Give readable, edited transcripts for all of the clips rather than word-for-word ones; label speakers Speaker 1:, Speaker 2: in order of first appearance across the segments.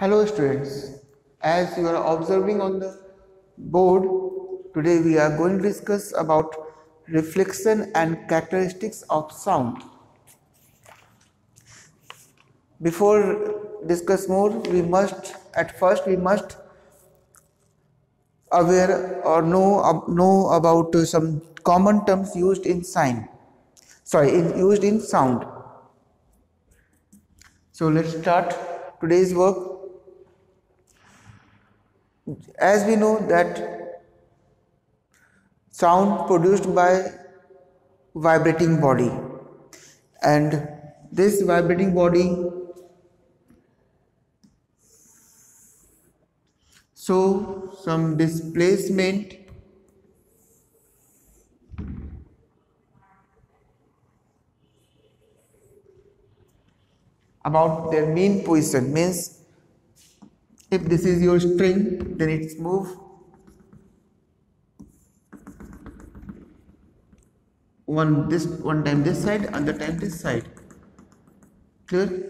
Speaker 1: Hello students, as you are observing on the board, today we are going to discuss about reflection and characteristics of sound. Before discuss more, we must aware or know about some common terms used in used in sound. So let's start today's work. As we know that sound produced by vibrating body, and this vibrating body show some displacement about their mean position. Means if this is your string, then it's move one time this side, other time this side. Clear?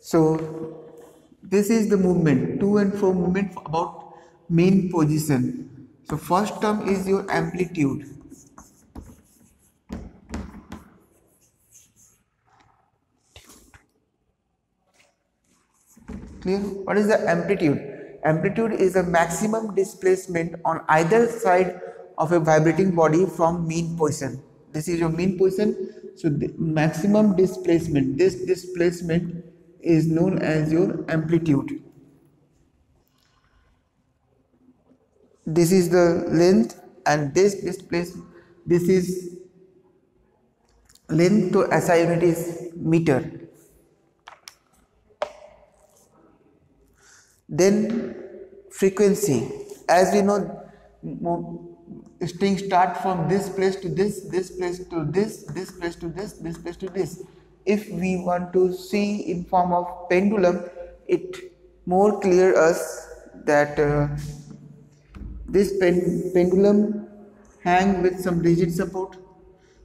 Speaker 1: So this is the movement, to and fro movement about mean position. So first term is your amplitude. Clear? What is the amplitude? Amplitude is the maximum displacement on either side of a vibrating body from mean position. This is your mean position. So the maximum displacement, this displacement is known as your amplitude. This is the length, and this is length to SI unit is meter. Then frequency, as we know, string start from this place to this place to this place to this place to this. If we want to see in form of pendulum, it more clear us that this pendulum hang with some rigid support.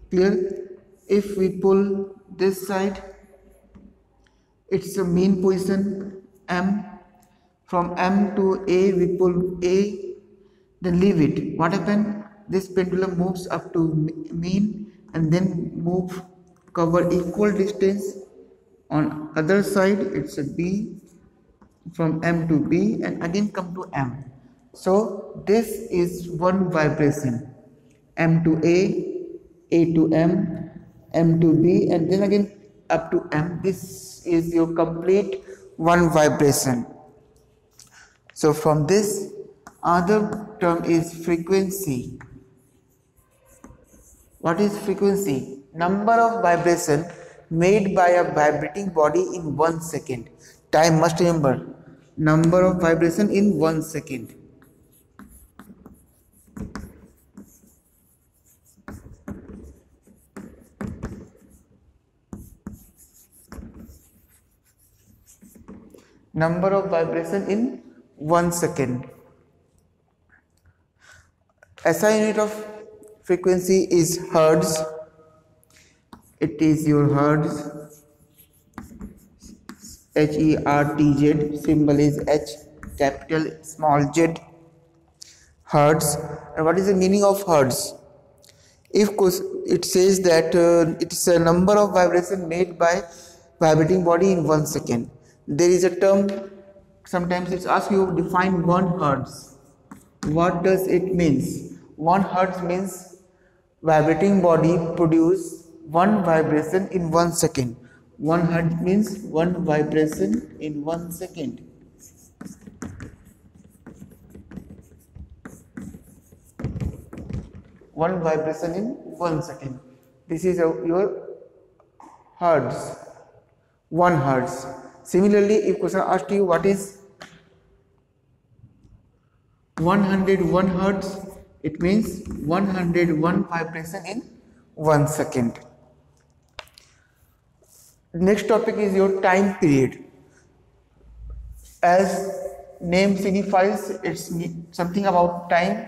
Speaker 1: Clear? If we pull this side, it's a mean position M. From M to A, we pull A, then leave it. What happened? This pendulum moves up to mean and then cover equal distance. On other side, it's a B, from M to B, and again come to M. So this is one vibration. M to A to M, M to B, and then again up to M. This is your complete one vibration. So from this, other term is frequency. What is frequency? Number of vibration made by a vibrating body in 1 second. Time must remember. Number of vibration in 1 second. Number of vibration in 1 second. SI unit of frequency is hertz. It is your hertz. HERTZ. Symbol is H, capital small z. Hertz. And what is the meaning of hertz? If it says that it is a number of vibration made by vibrating body in 1 second. There is a term. Sometimes it's asked you define 1 hertz. What does it means? 1 hertz means vibrating body produce 1 vibration in 1 second. 1 hertz means 1 vibration in 1 second. One vibration in 1 second. This is your hertz. 1 hertz. Similarly, if question asked you what is 101 hertz, it means 101 vibration in 1 second. Next topic is your time period. As name signifies, it's something about time.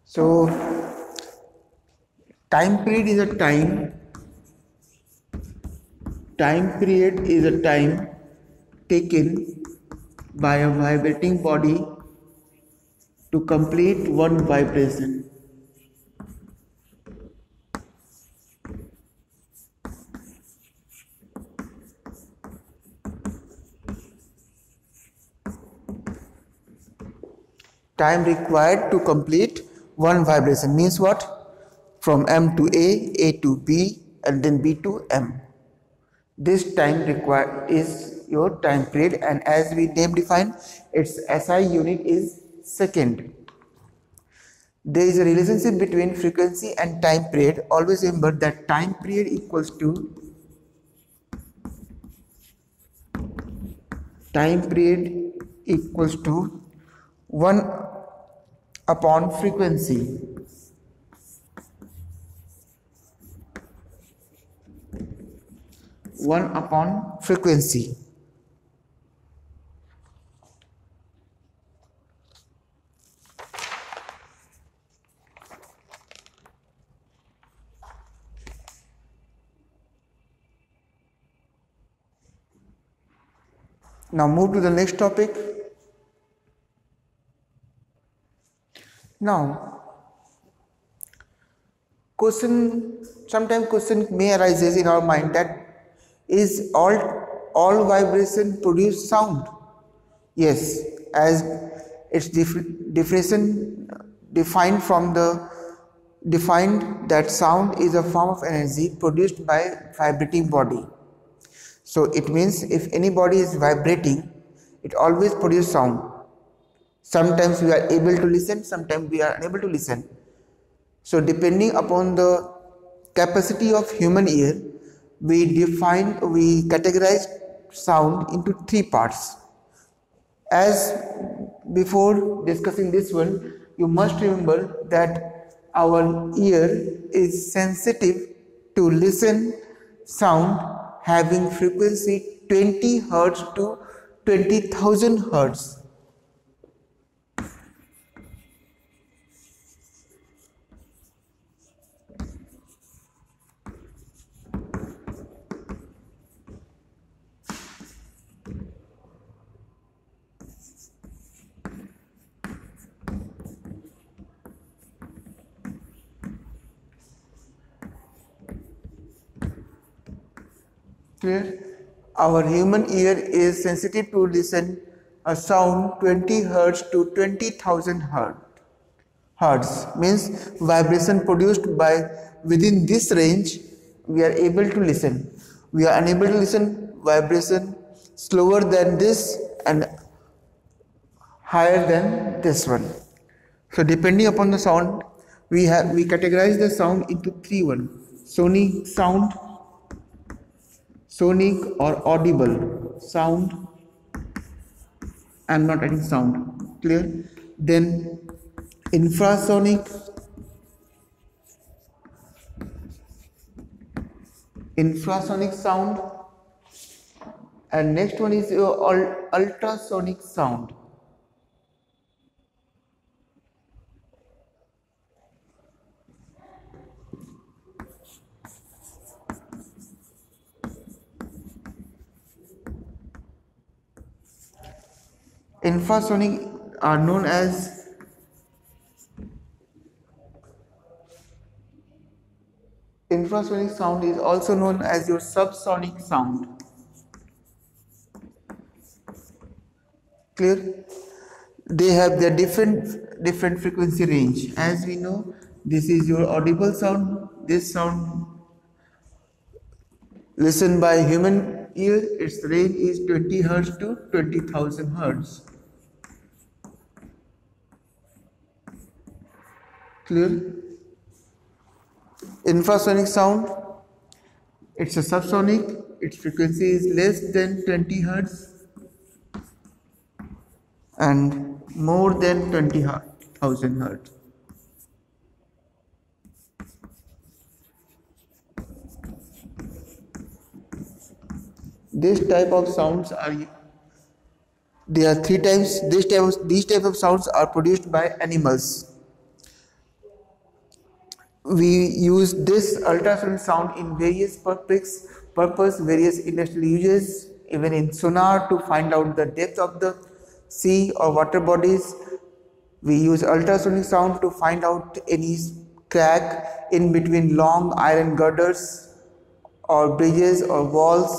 Speaker 1: So time period is a time Time period is a time taken by a vibrating body to complete one vibration. Time required to complete one vibration means what? From M to A to B, and then B to M. This time required is your time period, and as we name define, its SI unit is second. There is a relationship between frequency and time period. Always remember that time period equals to time period equals to 1 upon frequency. One upon frequency. Now move to the next topic. Now, sometimes question may arises in our mind that is all vibration produce sound? Yes, as its definition defined that sound is a form of energy produced by vibrating body. So it means if any body is vibrating, it always produces sound. Sometimes we are able to listen, sometimes we are unable to listen. So depending upon the capacity of human ear, we categorize sound into 3 parts. As before discussing this one, you must remember that our ear is sensitive to listen sound having frequency 20 Hz to 20,000 Hz. Clear? Our human ear is sensitive to listen a sound 20 Hz to 20,000 Hz. Means vibration produced by within this range we are able to listen. We are unable to listen vibration slower than this and higher than this one. So depending upon the sound, we categorize the sound into 3 sonic sound, sonic or audible sound. I am not adding sound. Clear? Then infrasonic sound, and next one is your ultrasonic sound. Infrasonic are known as infrasonic sound is also known as your subsonic sound. Clear? They have their different frequency range. As we know, this is your audible sound. This sound listened by human ear, its range is 20 Hz to 20,000 Hz. Clear? Infrasonic sound, it's a subsonic, its frequency is less than 20 Hz and more than 20,000 Hz. This type of sounds are, there are 3 types. These type of sounds are produced by animals. We use this ultrasonic sound in various purposes purpose, various industrial uses, even in sonar to find out the depth of the sea or water bodies. We use ultrasonic sound to find out any crack in between long iron girders or bridges or walls.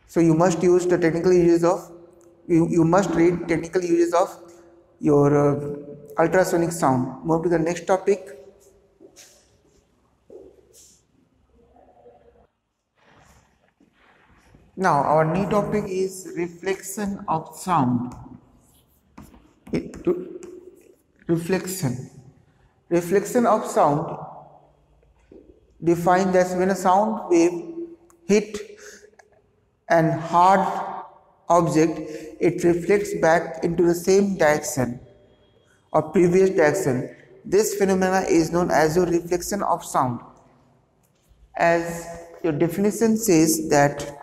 Speaker 1: So you must use the technical uses of, you must read technical uses of your ultrasonic sound. Move to the next topic. Now our new topic is reflection of sound. Reflection of sound defined as when a sound wave hit an hard object, it reflects back into the same direction or previous direction. This phenomena is known as your reflection of sound. As your definition says that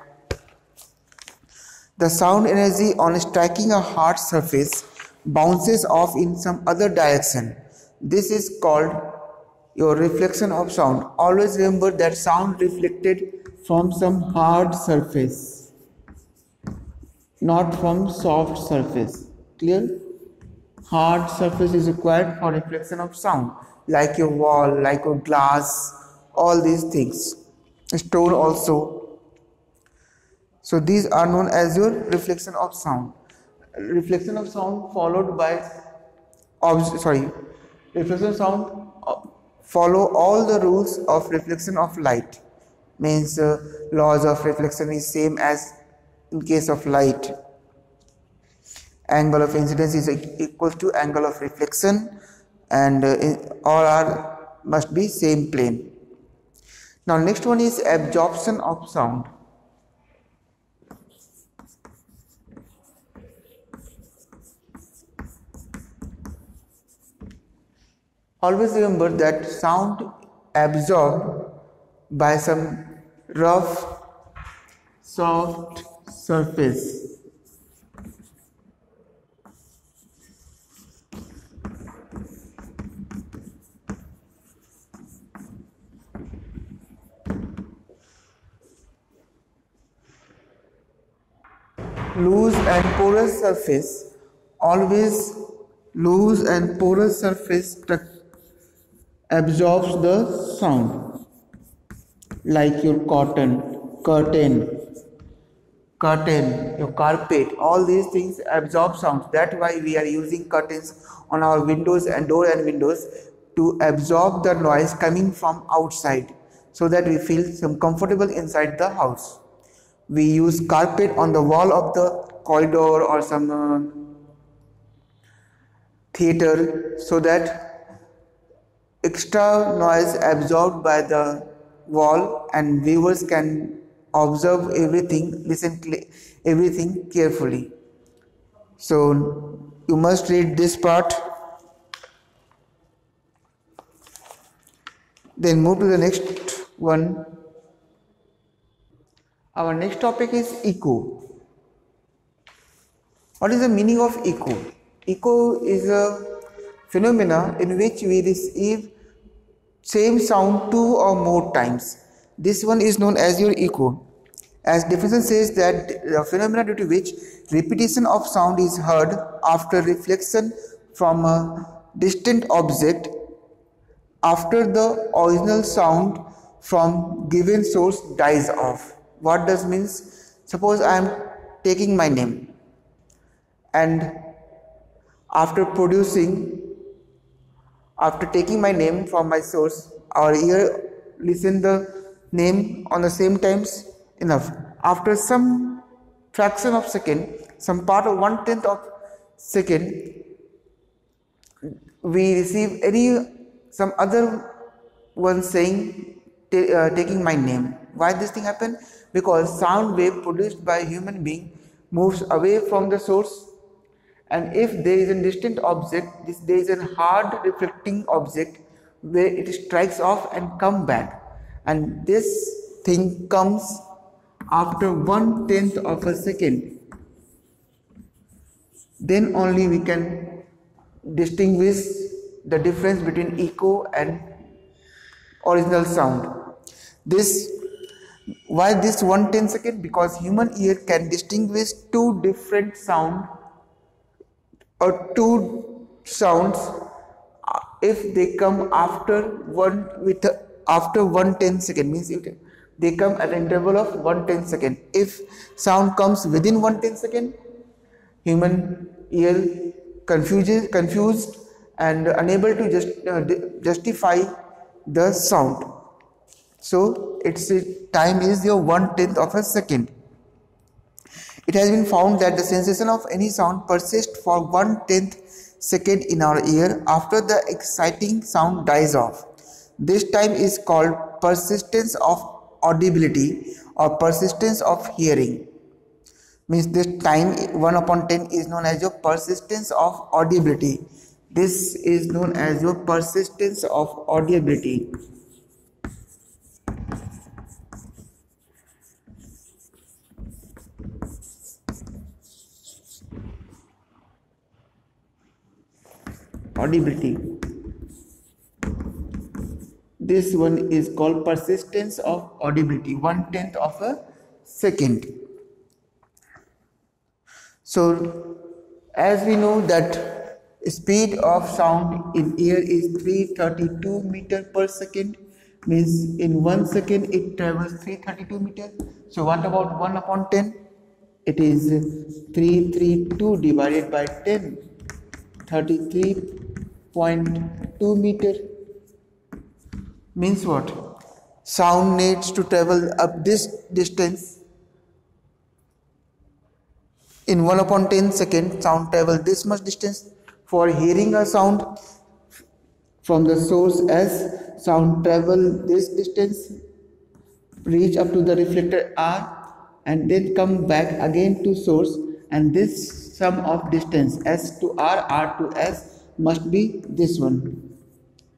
Speaker 1: the sound energy on striking a hard surface bounces off in some other direction. This is called your reflection of sound. Always remember that sound reflected from some hard surface, not from soft surface. Clear? Hard surface is required for reflection of sound, like your wall, like your glass, all these things. Stone also. So these are known as your reflection of sound. Reflection of sound followed by reflection of sound follow all the rules of reflection of light. Means laws of reflection is same as in case of light. Angle of incidence is equal to angle of reflection, and all are must be same plane. Now next one is absorption of sound. Always remember that sound absorbed by some rough, soft surface. Loose and porous surface, always loose and porous surface absorbs the sound, like your curtain, your carpet, all these things absorb sound. That's why we are using curtains on our windows and door and windows to absorb the noise coming from outside, so that we feel some comfortable inside the house. We use carpet on the wall of the corridor or some theater, so that extra noise absorbed by the wall and viewers can observe everything, listen everything carefully. So you must read this part. Then move to the next one. Our next topic is echo. What is the meaning of echo? Echo is a phenomena in which we receive same sound 2 or more times. This one is known as your echo. As definition says that the phenomena due to which repetition of sound is heard after reflection from a distant object after the original sound from given source dies off. What does means? Suppose I am taking my name, and after taking my name from my source, our ear listen the name on the same times enough. After some fraction of second, some part of 1/10 of second, we receive some other one saying taking my name. Why this thing happen? Because sound wave produced by a human being moves away from the source, and if there is a distant object, there is a hard reflecting object where it strikes off and come back, and this thing comes after 1/10 of a second. Then only we can distinguish the difference between echo and original sound. This Why this 1/10 second? Because human ear can distinguish two different sound or two sounds if they come after 1/10 second, means they come at an interval of 1/10 second. If sound comes within 1/10 second, human ear confused and unable to justify the sound. So its time is your 1/10 of a second. It has been found that the sensation of any sound persists for 1/10 second in our ear after the exciting sound dies off. This time is called persistence of audibility or persistence of hearing. Means this time 1/10 is known as your persistence of audibility. This is known as your persistence of audibility. Audibility. This one is called persistence of audibility, 1/10 of a second. So as we know that speed of sound in air is 332 meter per second, means in 1 second it travels 332 meters. So what about 1/10? It is 332 divided by 10, 33.2 meter. Means what? Sound needs to travel up this distance. In 1/10 second, sound travel this much distance. For hearing a sound from the source, as sound travel this distance, reach up to the reflector R and then come back again to source, and this sum of distance S to R, R to S must be this one,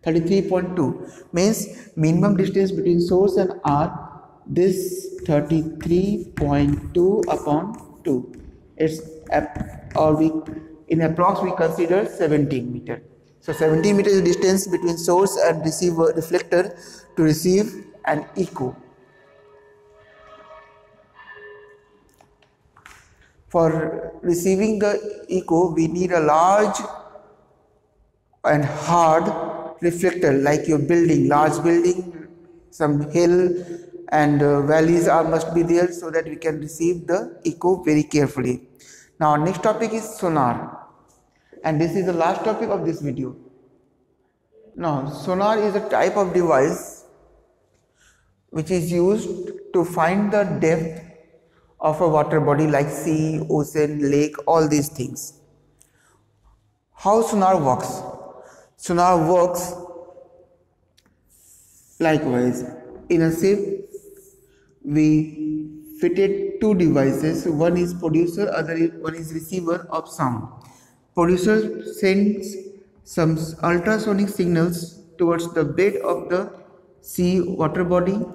Speaker 1: 33.2. means minimum distance between source and R, this 33.2 upon 2. It's in approx we consider 17 meter. So 17 meter is the distance between source and receiver reflector to receive an echo. For receiving the echo, we need a large and hard reflector, like your building, large building, some hill and valleys must be there, so that we can receive the echo very carefully. Now next topic is sonar, and this is the last topic of this video. Now sonar is a type of device which is used to find the depth of a water body like sea, ocean, lake, all these things. How sonar works? Sonar works likewise. In a ship, we fitted two devices. One is producer, one is receiver of sound. Producer sends some ultrasonic signals towards the bed of the sea water body,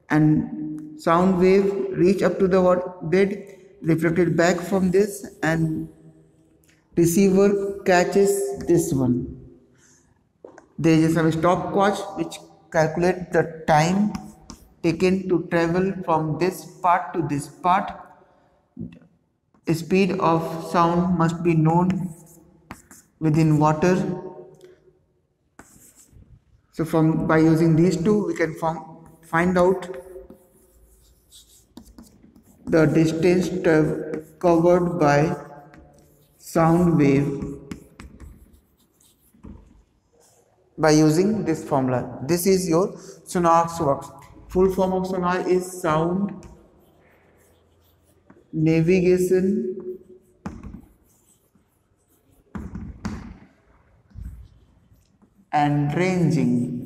Speaker 1: and sound wave reach up to the bed, reflected back from this, and receiver catches this one. There is some stopwatch which calculates the time taken to travel from this part to this part. Speed of sound must be known within water. So by using these two, we can find out the distance covered by sound wave by using this formula. This is your sonar works. Full form of sonar is sound navigation and ranging.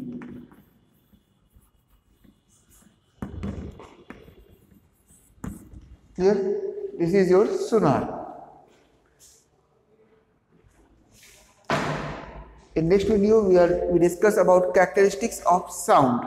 Speaker 1: Clear? This is your sonar. In next video we discuss about characteristics of sound.